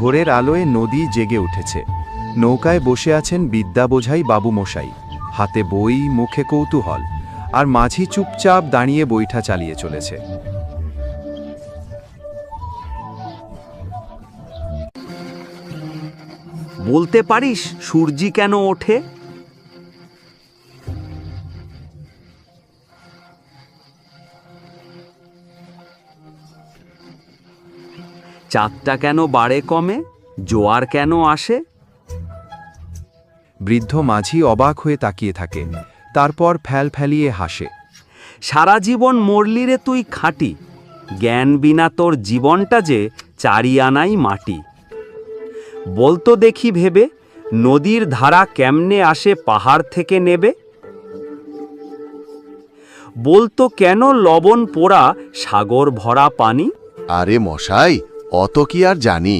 ভোরের আলোয় নদী জেগে উঠেছে। নৌকায় বসে আছেন বিদ্যা বোঝাই বাবু মশাই, হাতে বই, মুখে কৌতূহল, আর মাঝি চুপচাপ দাঁড়িয়ে বৈঠা চালিয়ে চলেছে। বলতে পারিস সূর্যি কেন ওঠে? চাঁদটা কেন বাড়ে কমে? জোয়ার কেন আসে? বৃদ্ধ মাঝি অবাক হয়ে তাকিয়ে থাকে, তারপর ফ্যালফ্যালিয়ে হাসে। সারা জীবন মরলি রে তুই খাঁটি, জ্ঞান বিনা তোর জীবনটা যে চারিয়ানাই মাটি। বলতো দেখি ভেবে, নদীর ধারা কেমনে আসে পাহাড় থেকে নেবে? বলতো কেন লবণ পোড়া সাগর ভরা পানি? আরে মশাই, অত কি আর জানি।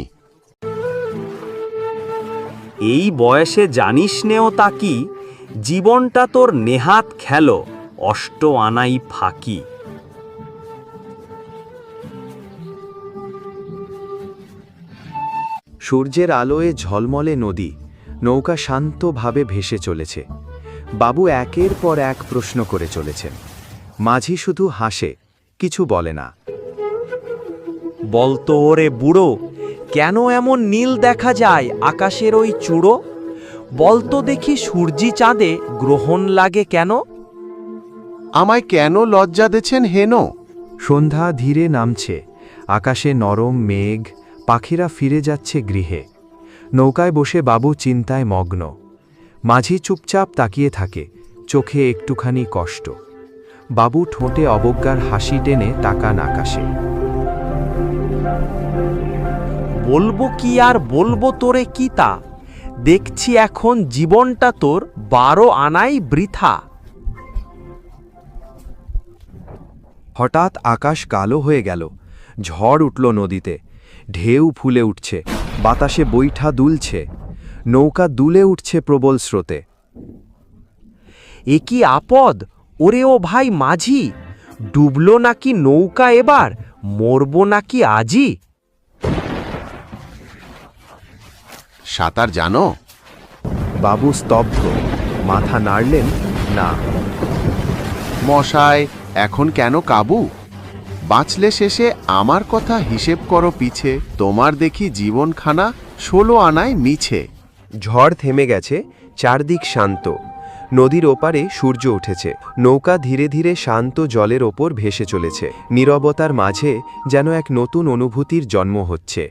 এই বয়সে জানিস নেও তা কি, জীবনটা তোর নেহাত খেলো, অষ্ট আনাই ফাঁকি। সূর্যের আলোয় ঝলমলে নদী, নৌকা শান্তভাবে ভেসে চলেছে। বাবু একের পর এক প্রশ্ন করে চলেছেন। মাঝি শুধু হাসে, কিছু বলে না। বলতো ওরে বুড়ো, কেন এমন নীল দেখা যায় আকাশের ওই চূড়ো? বলতো দেখি সূর্যি চাঁদে গ্রহণ লাগে কেন? আমায় কেন লজ্জা দেছেন হেন? সন্ধ্যা ধীরে নামছে, আকাশে নরম মেঘ, পাখিরা ফিরে যাচ্ছে গৃহে। নৌকায় বসে বাবু চিন্তায় মগ্ন। মাঝি চুপচাপ তাকিয়ে থাকে, চোখে একটুখানি কষ্ট। বাবু ঠোঁটে অবজ্ঞার হাসি টেনে তাকান আকাশে। বলবো কি আর বলবো তোরে কি তা, দেখছি এখন জীবনটা তোর 12 আনাই বৃথা। হঠাৎ আকাশ কালো হয়ে গেল, ঝড় উঠল নদীতে, ঢেউ ফুলে উঠছে, বাতাসে বৈঠা দুলছে, নৌকা দুলে উঠছে প্রবল স্রোতে। এ কি আপদ ওরে ও ভাই মাঝি, ডুবলো নাকি নৌকা এবার, মরবো নাকি আজই? সাঁতার জানো? বাবু স্তব্ধ, মাথা নাড়লেন না। মশাই, এখন কেন কাবু? বাঁচলে শেষে আমার কথা হিসেব করো পিছে, তোমার দেখি জীবনখানা 16 আনায় মিছে। ঝড় থেমে গেছে, চারদিক শান্ত। নদীর ওপারে সূর্য উঠেছে, নৌকা ধীরে ধীরে শান্ত জলের ওপর ভেসে চলেছে। নীরবতার মাঝে যেন এক নতুন অনুভূতির জন্ম হচ্ছে।